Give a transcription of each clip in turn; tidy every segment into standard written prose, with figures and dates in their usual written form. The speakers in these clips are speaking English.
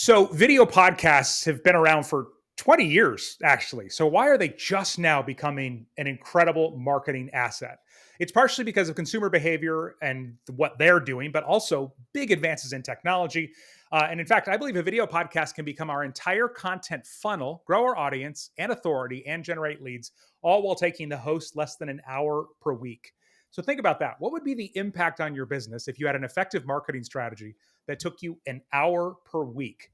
So video podcasts have been around for 20 years, actually. So why are they just now becoming an incredible marketing asset? It's partially because of consumer behavior and what they're doing, but also big advances in technology. And in fact, I believe a video podcast can become our entire content funnel, grow our audience and authority, and generate leads, all while taking the host less than an hour per week. So think about that. What would be the impact on your business if you had an effective marketing strategy that took you an hour per week?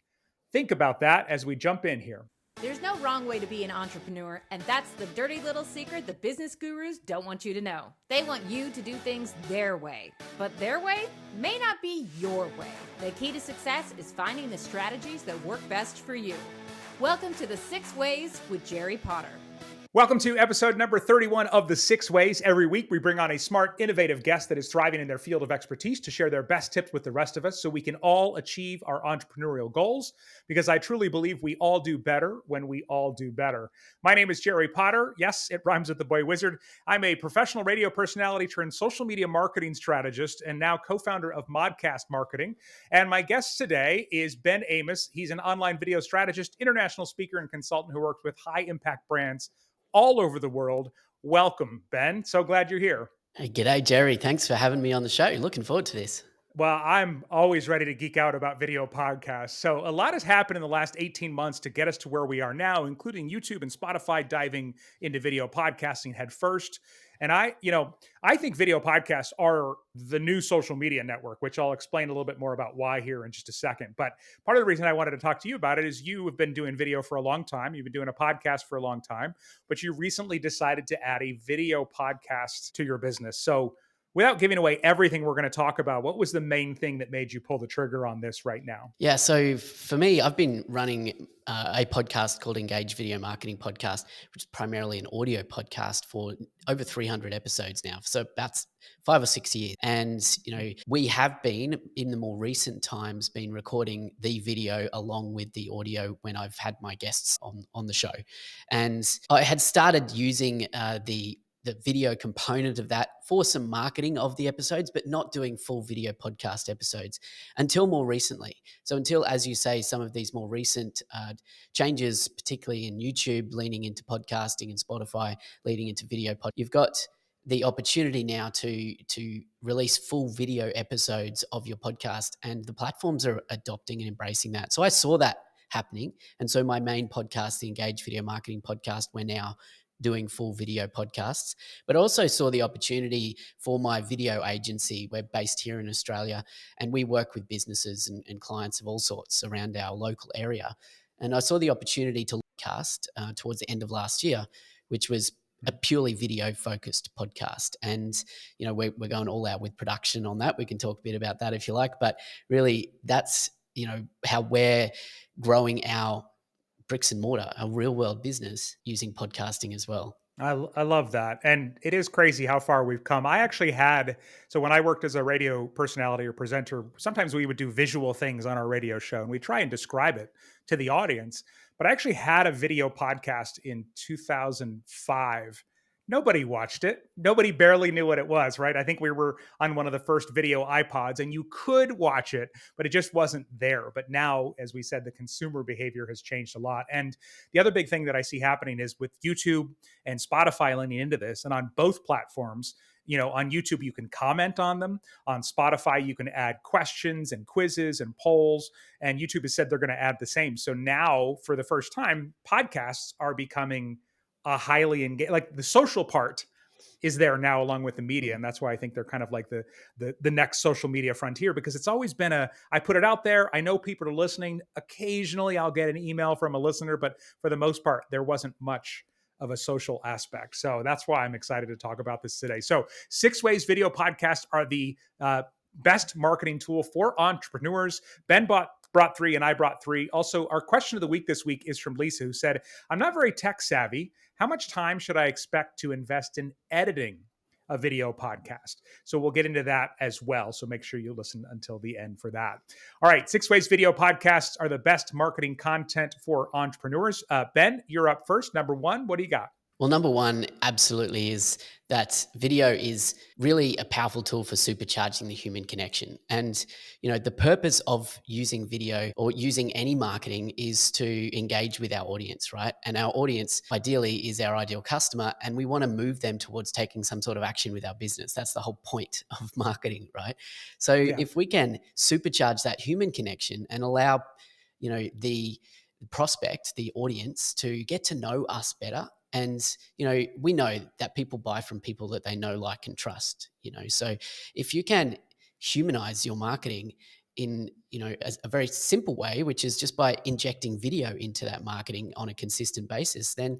Think about that as we jump in here. There's no wrong way to be an entrepreneur, and that's the dirty little secret the business gurus don't want you to know. They want you to do things their way, but their way may not be your way. The key to success is finding the strategies that work best for you. Welcome to the 6 Ways with Jerry Potter. Welcome to episode number 31 of The 6 Ways. Every week, we bring on a smart, innovative guest that is thriving in their field of expertise to share their best tips with the rest of us so we can all achieve our entrepreneurial goals, because I truly believe we all do better when we all do better. My name is Jerry Potter. Yes, it rhymes with the boy wizard. I'm a professional radio personality turned social media marketing strategist and now co-founder of Modcast Marketing. And my guest today is Ben Amos. He's an online video strategist, international speaker, and consultant who works with high-impact brands all over the world. Welcome, Ben. So glad you're here. Hey, g'day, Jerry. Thanks for having me on the show. Looking forward to this. Well, I'm always ready to geek out about video podcasts. So a lot has happened in the last 18 months to get us to where we are now, including YouTube and Spotify diving into video podcasting head first. And I think video podcasts are the new social media network, which I'll explain a little bit more about why here in just a second. But part of the reason I wanted to talk to you about it is you have been doing video for a long time. You've been doing a podcast for a long time, but you recently decided to add a video podcast to your business. So without giving away everything we're going to talk about, what was the main thing that made you pull the trigger on this right now? Yeah, so for me, I've been running a podcast called Engage Video Marketing Podcast, which is primarily an audio podcast for over 300 episodes now. So that's 5 or 6 years. And, we have been in the more recent times been recording the video along with the audio when I've had my guests on the show. And I had started using the video component of that for some marketing of the episodes, but not doing full video podcast episodes until more recently. So until, as you say, some of these more recent changes, particularly in YouTube, leaning into podcasting, and Spotify leading into video you've got the opportunity now to release full video episodes of your podcast, and the platforms are adopting and embracing that. So I saw that happening. And so my main podcast, the Engage Video Marketing Podcast, we're now doing full video podcasts, but also saw the opportunity for my video agency. We're based here in Australia, and we work with businesses and clients of all sorts around our local area. And I saw the opportunity to cast towards the end of last year, which was a purely video focused podcast. And, we're going all out with production on that. We can talk a bit about that if you like, but really that's, how we're growing our bricks and mortar, a real world business using podcasting as well. I love that. And it is crazy how far we've come. So when I worked as a radio personality or presenter, sometimes we would do visual things on our radio show and we try and describe it to the audience. But I actually had a video podcast in 2005. Nobody watched it. Nobody barely knew what it was, right? I think we were on one of the first video iPods and you could watch it, but it just wasn't there. But now, as we said, the consumer behavior has changed a lot. And the other big thing that I see happening is with YouTube and Spotify leaning into this, and on both platforms, on YouTube, you can comment on them. On Spotify, you can add questions and quizzes and polls. And YouTube has said they're going to add the same. So now, for the first time, podcasts are becoming a highly engaged, like the social part is there now along with the media. And that's why I think they're kind of like the next social media frontier, because it's always been I put it out there. I know people are listening. Occasionally I'll get an email from a listener, but for the most part, there wasn't much of a social aspect. So that's why I'm excited to talk about this today. So 6 Ways video podcasts are the best marketing tool for entrepreneurs. Ben brought 3 and I brought 3. Also, our question of the week this week is from Lisa, who said, I'm not very tech savvy. How much time should I expect to invest in editing a video podcast? So we'll get into that as well. So make sure you listen until the end for that. All right. 6 Ways video podcasts are the best marketing content for entrepreneurs. Ben, you're up first. Number 1, what do you got? Well, number one, absolutely, is that video is really a powerful tool for supercharging the human connection. And, the purpose of using video or using any marketing is to engage with our audience, right? And our audience ideally is our ideal customer, and we want to move them towards taking some sort of action with our business. That's the whole point of marketing, right? So Yeah. if we can supercharge that human connection and allow, the prospect, the audience, to get to know us better. And, we know that people buy from people that they know, like, and trust, So if you can humanize your marketing in, a very simple way, which is just by injecting video into that marketing on a consistent basis, then,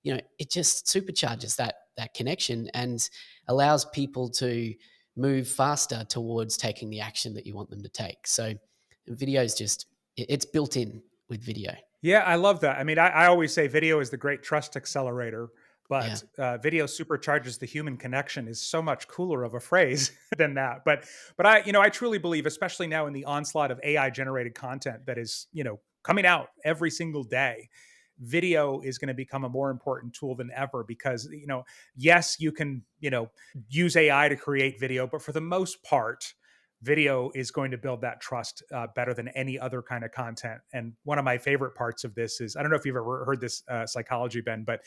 it just supercharges that connection and allows people to move faster towards taking the action that you want them to take. So video is just, it's built in with video. Yeah, I love that. I mean, I always say video is the great trust accelerator, Yeah. but video supercharges the human connection is so much cooler of a phrase than that. But I truly believe, especially now in the onslaught of AI generated content that is coming out every single day, video is going to become a more important tool than ever because yes, you can use AI to create video, but for the most part video is going to build that trust better than any other kind of content. And one of my favorite parts of this is, I don't know if you've ever heard this psychology, Ben, but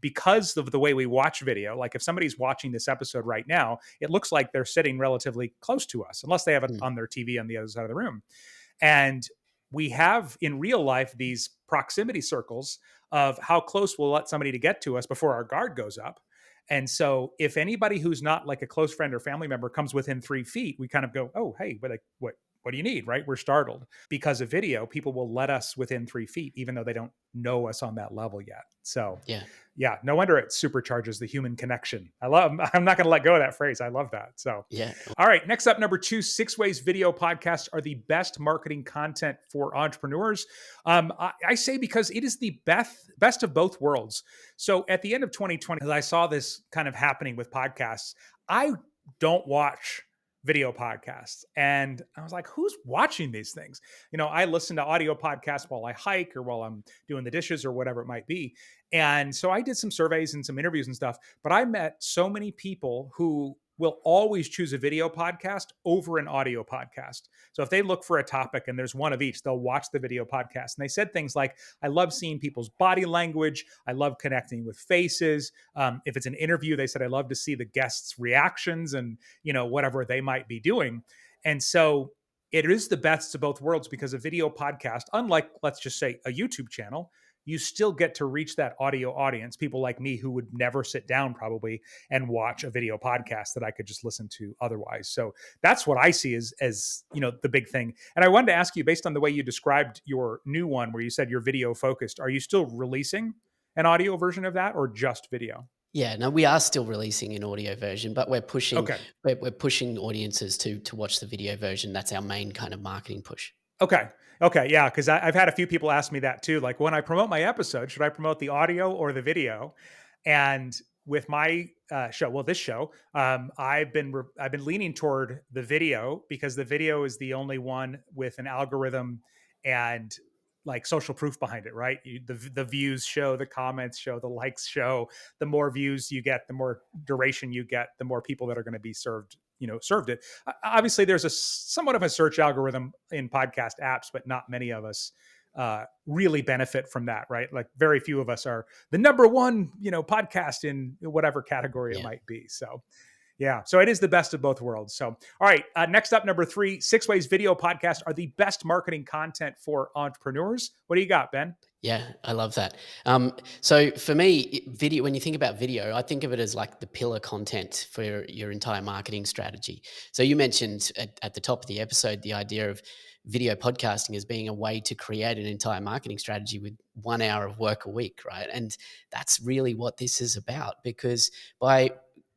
because of the way we watch video, like if somebody's watching this episode right now, it looks like they're sitting relatively close to us, unless they have it Mm. on their TV on the other side of the room. And we have in real life these proximity circles of how close we'll let somebody to get to us before our guard goes up. And so if anybody who's not like a close friend or family member comes within 3 feet, we kind of go, oh, hey, but like, what do you need? Right. We're startled because of video. People will let us within 3 feet, even though they don't know us on that level yet. So Yeah. yeah, no wonder it supercharges the human connection. I'm not going to let go of that phrase. I love that. So, Yeah. all right. Next up, number 2, 6 ways video podcasts are the best marketing content for entrepreneurs. I say because it is the best of both worlds. So at the end of 2020, as I saw this kind of happening with podcasts, I don't watch video podcasts. And I was like, who's watching these things? I listen to audio podcasts while I hike or while I'm doing the dishes or whatever it might be. And so I did some surveys and some interviews and stuff, but I met so many people who will always choose a video podcast over an audio podcast. So if they look for a topic and there's one of each, they'll watch the video podcast. And they said things like, I love seeing people's body language. I love connecting with faces. If it's an interview, they said, I love to see the guests' reactions and, whatever they might be doing. And so it is the best of both worlds because a video podcast, unlike, let's just say, a YouTube channel, you still get to reach that audio audience, people like me who would never sit down probably and watch a video podcast that I could just listen to otherwise. So that's what I see as the big thing. And I wanted to ask you, based on the way you described your new one where you said you're video focused, are you still releasing an audio version of that or just video? Yeah. No, we are still releasing an audio version, but Okay. we're pushing audiences to watch the video version. That's our main kind of marketing push. Okay. Okay. Yeah. Cause I've had a few people ask me that too. Like when I promote my episode, should I promote the audio or the video? And with my show, well, this show, I've been leaning toward the video because the video is the only one with an algorithm and like social proof behind it, right? The views show, the comments show, the likes show. The more views you get, the more duration you get, the more people that are going to be served it. Obviously, there's a somewhat of a search algorithm in podcast apps, but not many of us really benefit from that, right? Like very few of us are the number one, podcast in whatever category it Yeah. might be. So yeah, so it is the best of both worlds. So, all right, next up, number 3, 6 ways video podcasts are the best marketing content for entrepreneurs. What do you got, Ben? Yeah, I love that. So for me, video, when you think about video, I think of it as like the pillar content for your entire marketing strategy. So you mentioned at the top of the episode the idea of video podcasting as being a way to create an entire marketing strategy with 1 hour of work a week, right? And that's really what this is about, because by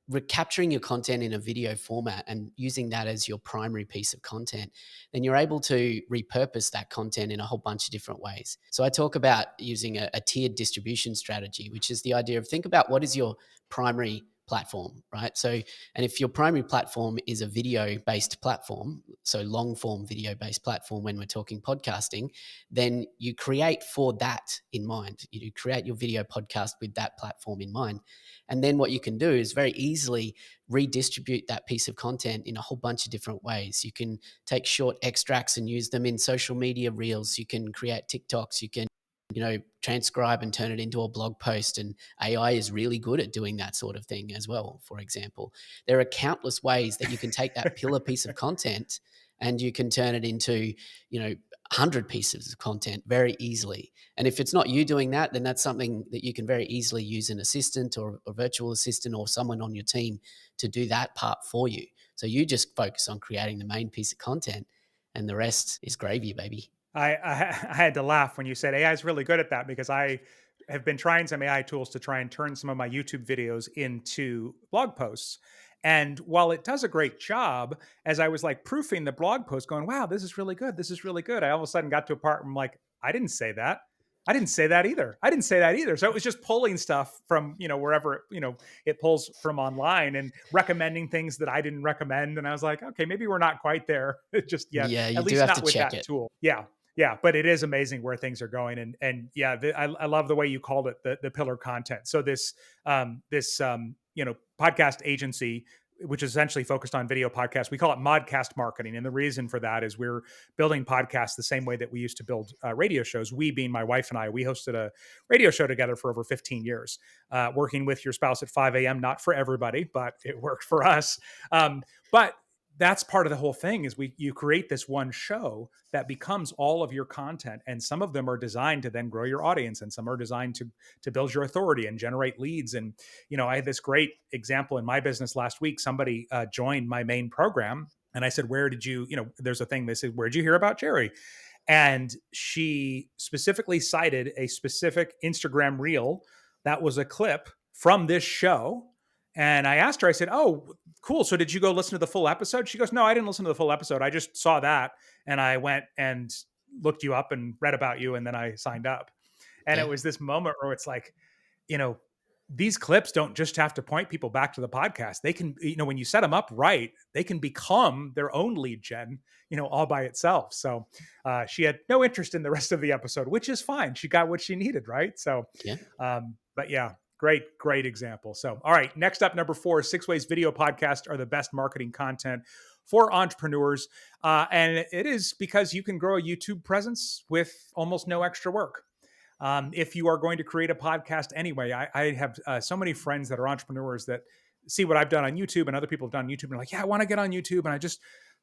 recapturing your content in a video format and using that as your primary piece of content, then you're able to repurpose that content in a whole bunch of different ways. So I talk about using a tiered distribution strategy, which is the idea of think about what is your primary platform, right? So, and if your primary platform is a video based platform, so long form video based platform, when we're talking podcasting, then you create for that in mind. You create your video podcast with that platform in mind. And then what you can do is very easily redistribute that piece of content in a whole bunch of different ways. You can take short extracts and use them in social media reels. You can create TikToks. You can, transcribe and turn it into a blog post. And AI is really good at doing that sort of thing as well. For example, there are countless ways that you can take that pillar piece of content and you can turn it into, 100 pieces of content very easily. And if it's not you doing that, then that's something that you can very easily use an assistant or a virtual assistant or someone on your team to do that part for you. So you just focus on creating the main piece of content and the rest is gravy, baby. I had to laugh when you said AI is really good at that because I have been trying some AI tools to try and turn some of my YouTube videos into blog posts. And while it does a great job, as I was like proofing the blog post, going, wow, this is really good. This is really good. I all of a sudden got to a part where I'm like, I didn't say that. I didn't say that either. I didn't say that either. So it was just pulling stuff from, wherever, it pulls from online and recommending things that I didn't recommend. And I was like, okay, maybe we're not quite there just yet, Yeah, you at do least have to not with check that it. tool. Yeah. Yeah, but it is amazing where things are going, and yeah, I love the way you called it the pillar content. So this podcast agency, which is essentially focused on video podcasts, we call it Modcast Marketing, and the reason for that is we're building podcasts the same way that we used to build radio shows. We, being my wife and I, we hosted a radio show together for over 15 years, working with your spouse at 5 a.m. Not for everybody, but it worked for us. But that's part of the whole thing is you create this one show that becomes all of your content, and some of them are designed to then grow your audience, and some are designed to build your authority and generate leads. And I had this great example in my business last week. Somebody joined my main program, and I said, where did you, there's a thing, they said, where'd you hear about Jerry? And she specifically cited a specific Instagram reel that was a clip from this show. And I asked her, I said, oh, cool. So did you go listen to the full episode? She goes, no, I didn't listen to the full episode. I just saw that. And I went and looked you up and read about you. And then I signed up. And it Yeah. was this moment where it's like, you know, these clips don't just have to point people back to the podcast. They can, when you set them up right, they can become their own lead gen, all by itself. So she had no interest in the rest of the episode, which is fine. She got what she needed, right? So, Yeah. but yeah, great example. So, all right, next up, number 4, 6 ways video podcasts are the best marketing content for entrepreneurs. And it is because you can grow a YouTube presence with almost no extra work. If you are going to create a podcast anyway, I have so many friends that are entrepreneurs that see what I've done on YouTube and other people have done on YouTube and are like, yeah, I want to get on YouTube. And I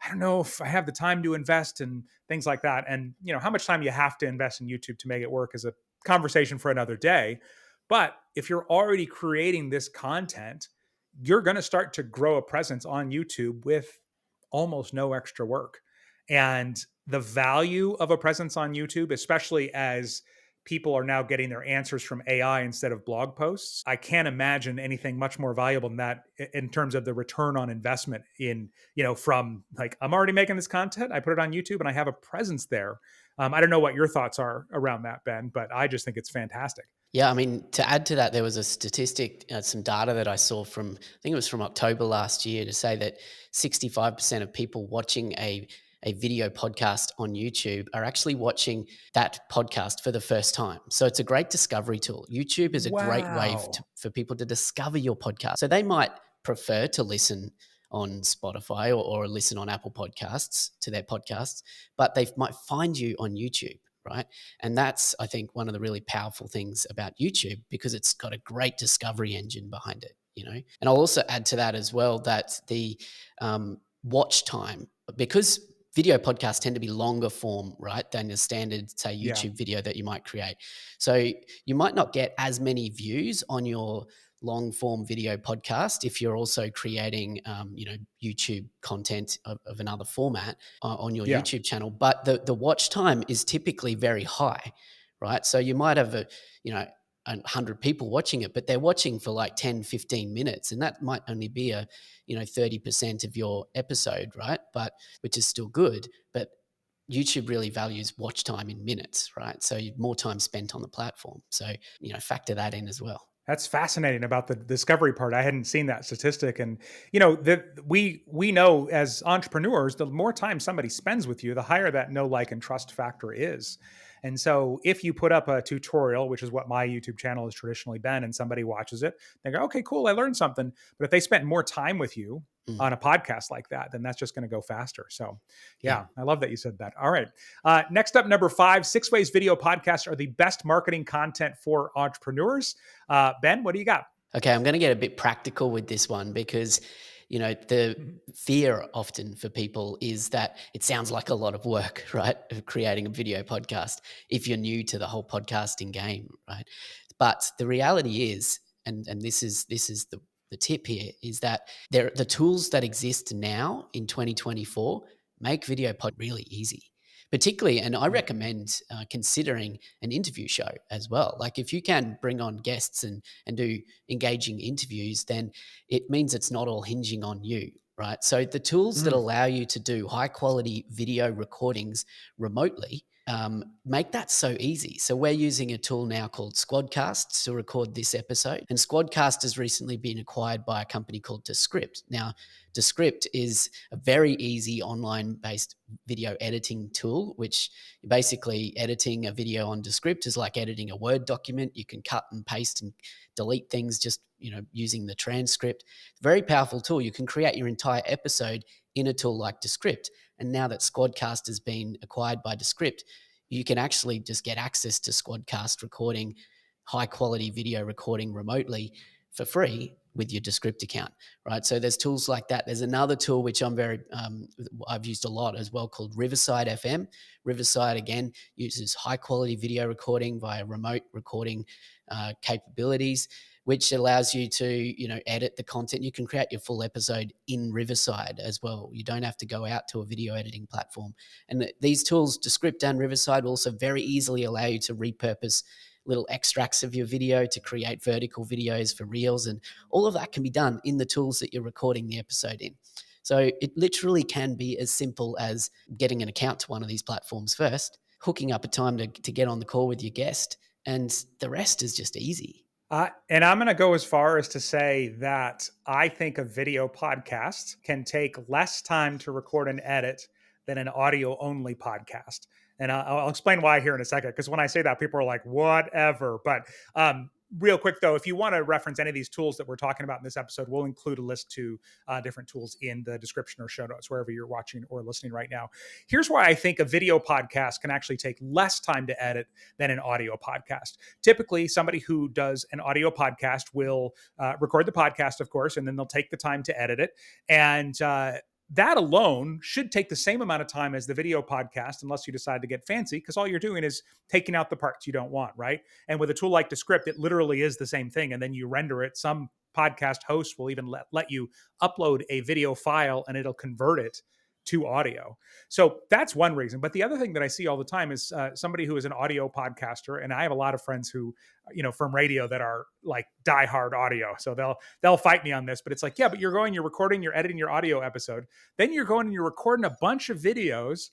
don't know if I have the time to invest and things like that. And, how much time you have to invest in YouTube to make it work is a conversation for another day. But if you're already creating this content, you're going to start to grow a presence on YouTube with almost no extra work. And the value of a presence on YouTube, especially as people are now getting their answers from AI instead of blog posts, I can't imagine anything much more valuable than that in terms of the return on investment from like, I'm already making this content, I put it on YouTube and I have a presence there. I don't know what your thoughts are around that, Ben, but I just think it's fantastic. Yeah, I mean, to add to that, there was a statistic, some data that I saw from, I think it was from October last year, to say that 65% of people watching a video podcast on YouTube are actually watching that podcast for the first time. So it's a great discovery tool. YouTube is a great way Wow. for people to discover your podcast. So they might prefer to listen on Spotify or listen on Apple Podcasts to their podcasts, but they might find you on YouTube, right? And that's, I think, one of the really powerful things about YouTube because it's got a great discovery engine behind it, And I'll also add to that as well that the watch time, because video podcasts tend to be longer form, right, than the standard, say, Yeah. YouTube video that you might create. So you might not get as many views on your long form video podcast if you're also creating, YouTube content of another format on your Yeah. YouTube channel. But the watch time is typically very high, right? So you might have 100 people watching it, but they're watching for like 10, 15 minutes. And that might only be 30% of your episode, right? But which is still good. But YouTube really values watch time in minutes, right? So more time spent on the platform. So, factor that in as well. That's fascinating about the discovery part. I hadn't seen that statistic, and we know as entrepreneurs, the more time somebody spends with you, the higher that know, like, and trust factor is. And so, if you put up a tutorial, which is what my YouTube channel has traditionally been, and somebody watches it, they go, "Okay, cool, I learned something." But if they spent more time with you Mm, on a podcast like that, then that's just going to go faster. So, yeah. yeah, I love that you said that. All right. Next up, number 5, 6 ways video podcasts are the best marketing content for entrepreneurs. Ben, what do you got? Okay, I'm going to get a bit practical with this one because, the Mhm. fear often for people is that it sounds like a lot of work, right? Of creating a video podcast if you're new to the whole podcasting game, right? But the reality is, and this is the tip here, is that the tools that exist now in 2024 make video pod really easy. Particularly, and I Mm, recommend considering an interview show as well. Like if you can bring on guests and do engaging interviews, then it means it's not all hinging on you, right? So the tools that mm, allow you to do high quality video recordings remotely make that so easy. So we're using a tool now called Squadcast to record this episode, and Squadcast has recently been acquired by a company called Descript. Now, Descript is a very easy online-based video editing tool, which basically editing a video on Descript is like editing a Word document. You can cut and paste and delete things just using the transcript. Very powerful tool. You can create your entire episode in a tool like Descript. And now that Squadcast has been acquired by Descript, you can actually just get access to Squadcast recording, high quality video recording remotely for free with your Descript account, right? So there's tools like that. There's another tool which I've used a lot as well called Riverside FM. Riverside again uses high quality video recording via remote recording capabilities, which allows you to edit the content. You can create your full episode in Riverside as well. You don't have to go out to a video editing platform. And these tools, Descript and Riverside, will also very easily allow you to repurpose little extracts of your video to create vertical videos for reels, and all of that can be done in the tools that you're recording the episode in. So it literally can be as simple as getting an account to one of these platforms first, hooking up a time to get on the call with your guest, and the rest is just easy. and I'm going to go as far as to say that I think a video podcast can take less time to record and edit than an audio only podcast. And I'll explain why here in a second, because when I say that, people are like, whatever. But real quick, though, if you want to reference any of these tools that we're talking about in this episode, we'll include a list to different tools in the description or show notes, wherever you're watching or listening right now. Here's why I think a video podcast can actually take less time to edit than an audio podcast. Typically, somebody who does an audio podcast will record the podcast, of course, and then they'll take the time to edit it. And that alone should take the same amount of time as the video podcast, unless you decide to get fancy, because all you're doing is taking out the parts you don't want, right? And with a tool like Descript, it literally is the same thing. And then you render it. Some podcast hosts will even let you upload a video file and it'll convert it to audio. So that's one reason. But the other thing that I see all the time is somebody who is an audio podcaster, and I have a lot of friends who, from radio that are like diehard audio. So they'll fight me on this, but it's like, yeah, but you're recording, you're editing your audio episode, then you're going and you're recording a bunch of videos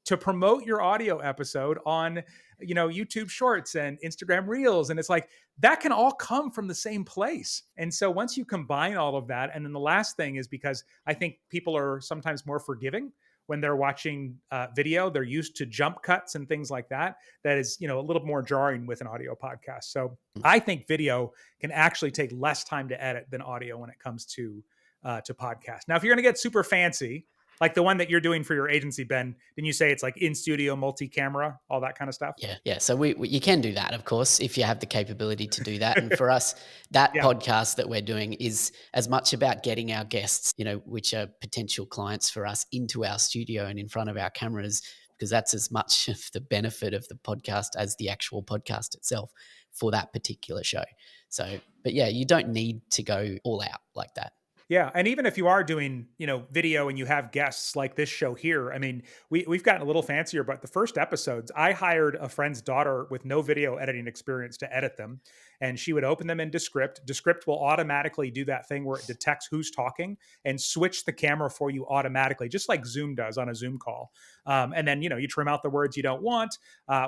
to promote your audio episode on YouTube Shorts and Instagram Reels, and it's like that can all come from the same place. And so once you combine all of that, and then the last thing is, because I think people are sometimes more forgiving when they're watching video, they're used to jump cuts and things like that. That is, a little more jarring with an audio podcast. So I think video can actually take less time to edit than audio when it comes to podcast. Now, if you're going to get super fancy, like the one that you're doing for your agency, Ben, didn't you say it's like in studio, multi-camera, all that kind of stuff? Yeah, yeah. So you can do that, of course, if you have the capability to do that. And for us, that Yeah. podcast that we're doing is as much about getting our guests, which are potential clients for us, into our studio and in front of our cameras, because that's as much of the benefit of the podcast as the actual podcast itself for that particular show. So, but yeah, you don't need to go all out like that. Yeah, and even if you are doing, video and you have guests like this show here, I mean, we've gotten a little fancier, but the first episodes, I hired a friend's daughter with no video editing experience to edit them, and she would open them in Descript. Descript will automatically do that thing where it detects who's talking and switch the camera for you automatically, just like Zoom does on a Zoom call. And then, you trim out the words you don't want.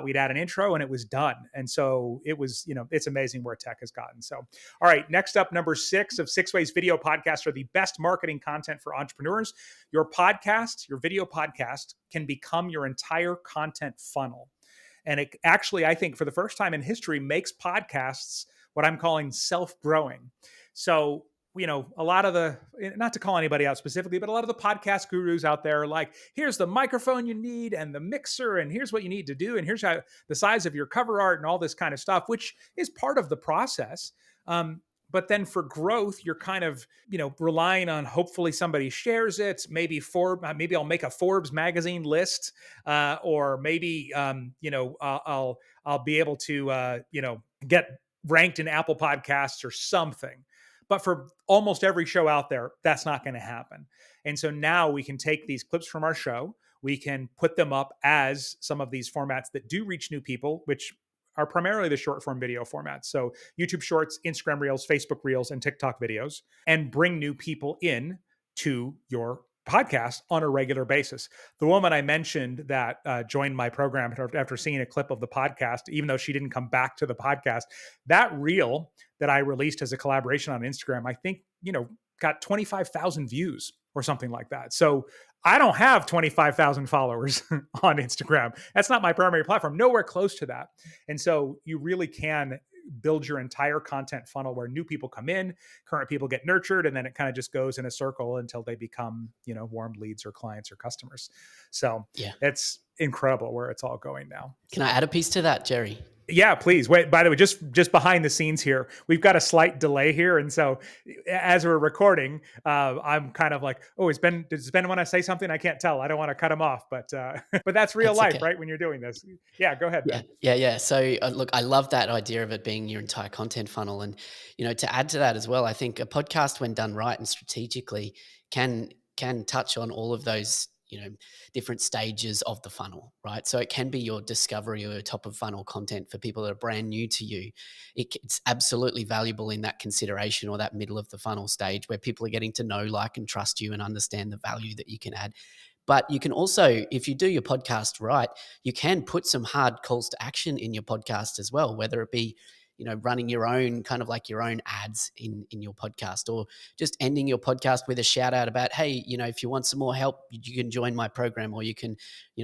We'd add an intro, and it was done. And so it was, it's amazing where tech has gotten. So, all right, next up, number 6 of 6 ways video podcasts are the best marketing content for entrepreneurs. Your podcast, your video podcast, can become your entire content funnel. And it actually, I think, for the first time in history, makes podcasts what I'm calling self-growing. So, a lot of the, not to call anybody out specifically, but a lot of the podcast gurus out there are like, here's the microphone you need and the mixer, and here's what you need to do, and here's how the size of your cover art and all this kind of stuff, which is part of the process. But then for growth, you're kind of, relying on hopefully somebody shares it. Maybe I'll make a Forbes magazine list, or maybe, I'll be able to, get ranked in Apple Podcasts or something. But for almost every show out there, that's not going to happen. And so now we can take these clips from our show, we can put them up as some of these formats that do reach new people, which are primarily the short form video formats. So YouTube Shorts, Instagram Reels, Facebook Reels, and TikTok videos, and bring new people in to your podcast on a regular basis. The woman I mentioned that joined my program after seeing a clip of the podcast, even though she didn't come back to the podcast, that reel that I released as a collaboration on Instagram, I think, got 25,000 views or something like that. So I don't have 25,000 followers on Instagram. That's not my primary platform, nowhere close to that. And so you really can build your entire content funnel where new people come in, current people get nurtured, and then it kind of just goes in a circle until they become, warm leads or clients or customers. So Yeah. it's incredible where it's all going now. Can I add a piece to that, Jerry? Yeah, please. Wait, by the way, just behind the scenes here, we've got a slight delay here. And so as we're recording, I'm kind of like, oh, does Ben want to say something? I can't tell. I don't want to cut him off, but but that's real That's life, okay. right? When you're doing this. Yeah, go ahead, Yeah, Ben. yeah. So look, I love that idea of it being your entire content funnel, and to add to that as well, I think a podcast, when done right and strategically, can touch on all of those different stages of the funnel, right? So it can be your discovery or your top of funnel content for people that are brand new to you. It's absolutely valuable in that consideration or that middle of the funnel stage where people are getting to know, like, and trust you and understand the value that you can add. But you can also, if you do your podcast right, you can put some hard calls to action in your podcast as well, whether it be, running your own kind of like your own ads in your podcast, or just ending your podcast with a shout out about, hey, if you want some more help, you can join my program, or you can,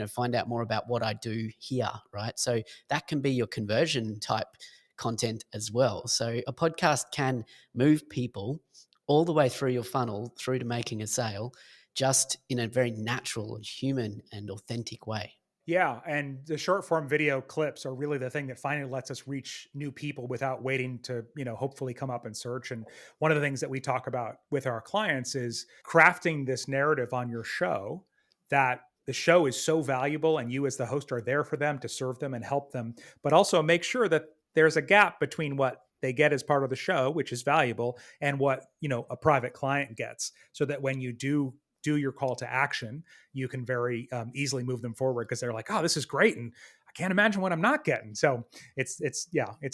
find out more about what I do here, right? So that can be your conversion type content as well. So a podcast can move people all the way through your funnel through to making a sale, just in a very natural and human and authentic way. Yeah, and the short form video clips are really the thing that finally lets us reach new people without waiting to, hopefully come up in search. And one of the things that we talk about with our clients is crafting this narrative on your show that the show is so valuable and you as the host are there for them to serve them and help them, but also make sure that there's a gap between what they get as part of the show, which is valuable, and what, a private client gets, so that when you do your call to action, you can very easily move them forward because they're like, oh, this is great. And I can't imagine what I'm not getting. So it's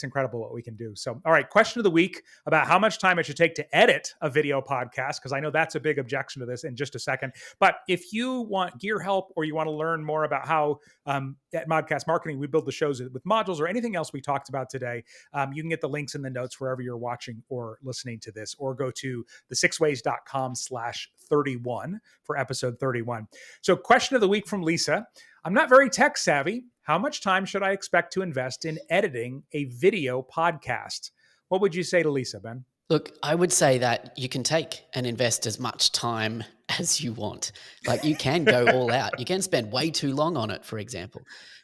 incredible what we can do. So, all right, question of the week about how much time it should take to edit a video podcast, because I know that's a big objection to this in just a second. But if you want gear help, or you want to learn more about how at Modcast Marketing we build the shows with modules, or anything else we talked about today, you can get the links in the notes wherever you're watching or listening to this, or go to the6ways.com/31 for episode 31. So, question of the week from Lisa. I'm not very tech savvy. How much time should I expect to invest in editing a video podcast? What would you say to Lisa, Ben? Look, I would say that you can take and invest as much time as you want. Like, you can go all out. You can spend way too long on it, for example.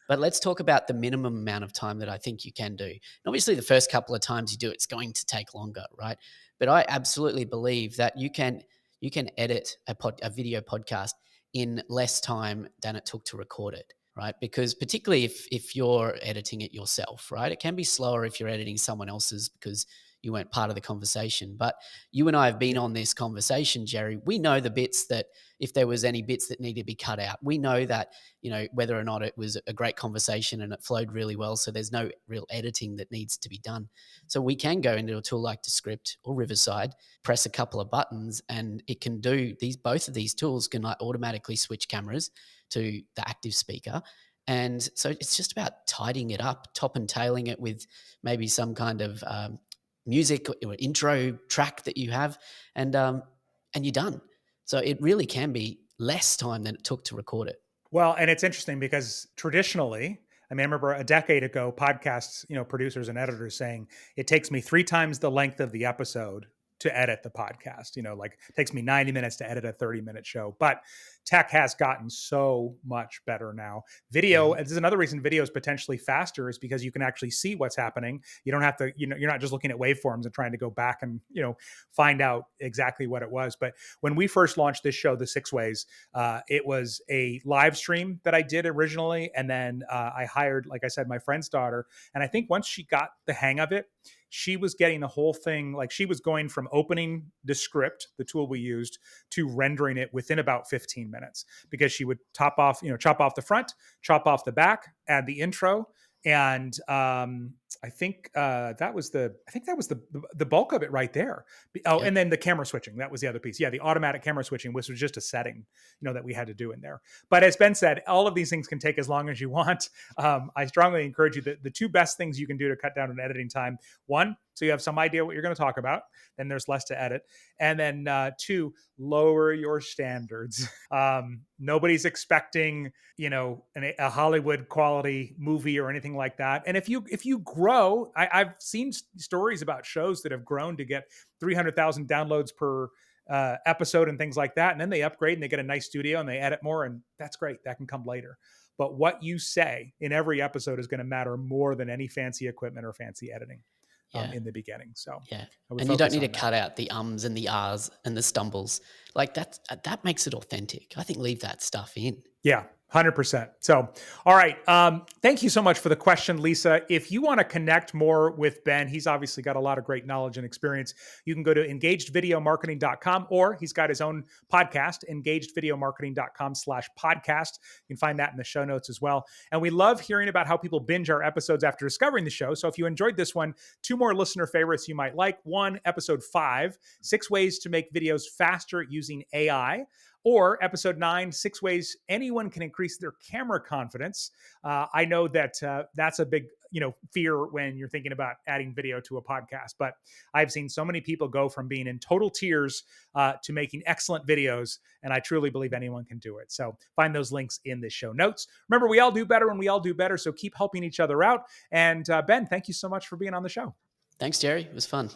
But let's talk about the minimum amount of time that I think you can do. And obviously, the first couple of times you do, it's going to take longer, right? But I absolutely believe that you can edit a video podcast in less time than it took to record it, right? Because particularly if you're editing it yourself, right? It can be slower if you're editing someone else's, because you weren't part of the conversation. But you and I have been on this conversation, Jerry. We know the bits that, if there was any bits that needed to be cut out, we know that, whether or not it was a great conversation and it flowed really well. So there's no real editing that needs to be done. So we can go into a tool like Descript or Riverside, press a couple of buttons, and it can do these. Both of these tools can like automatically switch cameras to the active speaker. And so it's just about tidying it up, top and tailing it with maybe some kind of music or intro track that you have, and you're done. So it really can be less time than it took to record it. Well, and it's interesting because traditionally, I mean, I remember a decade ago, podcasts, producers and editors saying it takes me 3 times the length of the episode to edit the podcast. Like it takes me 90 minutes to edit a 30-minute show. But tech has gotten so much better now. Video, this is another reason video is potentially faster, is because you can actually see what's happening. You don't have to, you're not just looking at waveforms and trying to go back and, find out exactly what it was. But when we first launched this show, The Six Ways, it was a live stream that I did originally. And then I hired, like I said, my friend's daughter. And I think once she got the hang of it, she was getting the whole thing. Like she was going from opening the script, the tool we used, to rendering it within about 15 minutes, because she would chop off the front, chop off the back, add the intro. And I think that was the bulk of it right there. Oh, Yep. And then the camera switching, that was the other piece. Yeah, the automatic camera switching, which was just a setting, that we had to do in there. But as Ben said, all of these things can take as long as you want. I strongly encourage you that the 2 best things you can do to cut down on editing time: 1, so you have some idea what you're going to talk about, then there's less to edit. And then 2, lower your standards. Nobody's expecting, a Hollywood quality movie or anything like that. And if you grow, I've seen stories about shows that have grown to get 300,000 downloads per episode and things like that. And then they upgrade and they get a nice studio and they edit more, and that's great. That can come later. But what you say in every episode is going to matter more than any fancy equipment or fancy editing. In the beginning. So yeah, and you don't need to cut out the ums and the ahs and the stumbles. Like that makes it authentic. I think leave that stuff in. Yeah, 100%. So, all right. Thank you so much for the question, Lisa. If you want to connect more with Ben, he's obviously got a lot of great knowledge and experience. You can go to engagedvideomarketing.com, or he's got his own podcast, engagedvideomarketing.com/podcast. You can find that in the show notes as well. And we love hearing about how people binge our episodes after discovering the show. So if you enjoyed this one, 2 more listener favorites you might like. 1, episode 5, 6 ways to make videos faster using AI. Or episode 9, 6 ways anyone can increase their camera confidence. I know that that's a big, fear when you're thinking about adding video to a podcast. But I've seen so many people go from being in total tears to making excellent videos. And I truly believe anyone can do it. So find those links in the show notes. Remember, we all do better when we all do better. So keep helping each other out. And Ben, thank you so much for being on the show. Thanks, Jerry. It was fun.